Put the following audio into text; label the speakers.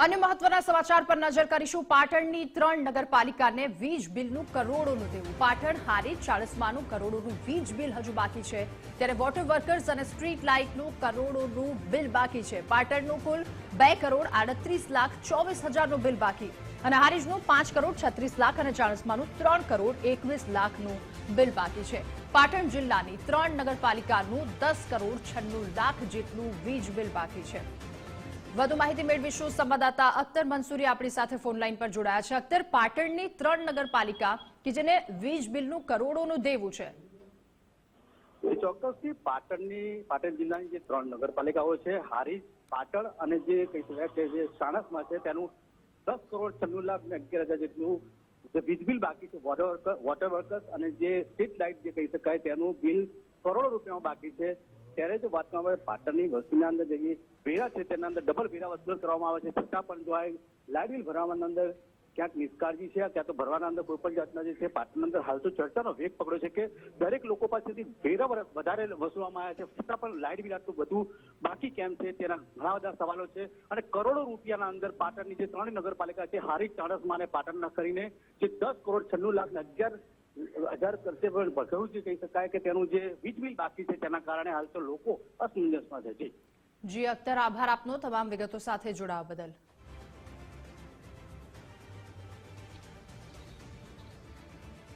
Speaker 1: अन्य महत्वना समाचार पर नजर કરીશું। પાટણની 3 નગરપાલિકાને વીજ બિલનું કરોડોનું દેવું। પાટણ હારીજ ચાળસમાનું કરોડોનું વીજ બિલ હજુ બાકી છે, ત્યારે વોટર વર્કર્સ અને સ્ટ્રીટ લાઇટનું કરોડોનું બિલ બાકી છે। પાટણનું કુલ 2,38,24,000નું બિલ બાકી અને હારીજનું 5,36,00,000 અને ચાળસમાનું 3,21,00,000નું બિલ બાકી છે। પાટણ જિલ્લાની 3 નગરપાલિકાનું 10,96,00,000 જેટલું વીજ બિલ બાકી છે। વધુ માહિતી મેળવીશું। સંવાદદાતા અખ્તર મંસૂરી આપણી સાથે ફોન લાઈન પર જોડાયા છે। અખ્તર, પાટણની 3 નગરપાલિકા કે જેને વીજ બિલનું કરોડોનું દેવું છે।
Speaker 2: ચોક્કસથી પાટણ જિલ્લાની જે 3 નગરપાલિકાઓ છે, હારીજ, પાટણ અને જે કહી શકાય કે જે સાણસમાં છે, તેનું 10,96,11,000 જેટલું વીજ બિલ બાકી છે। વોટર વર્કર્સ અને જે સ્ટ્રીટ લાઇટ જે કહી શકાય તેનું બિલ કરોડો રૂપિયામાં બાકી છે। ત્યારે જો વાત કરવામાં આવે પાટણની વસ્તીના અંદર જે વેરા છે તેના અંદર ડબલ વેરા વસૂલ કરવામાં આવે છે, છતાં પણ જો આ લાઇટ બિલ ભરવાના અંદર ક્યાંક નિષ્કાળજી છે, ક્યાં તો ભરવાના અંદર કોઈ પણ જાતના જે છે પાટણની અંદર હાલ તો ચર્ચાનો વેગ પકડ્યો છે કે દરેક લોકો પાસેથી વેરા વધારે વસૂલવામાં આવ્યા છે, છતાં પણ લાઇટ બિલ આટલું બધું બાકી કેમ છે તેના ઘણા બધા સવાલો છે। અને કરોડો રૂપિયાના અંદર પાટણની જે 3 નગરપાલિકા છે, હારીજ, ચાણસ્મા અને પાટણના કરીને જે 10,96,11,000 કરશે પણ ભરવું જે કહી શકાય કે તેનું જે વીજ બિલ બાકી છે તેના કારણે હાલ તો લોકો અસમંજસમાં છે।
Speaker 1: જી અખ્તર, આભાર આપનો તમામ વિગતો સાથે જોડાવા બદલ।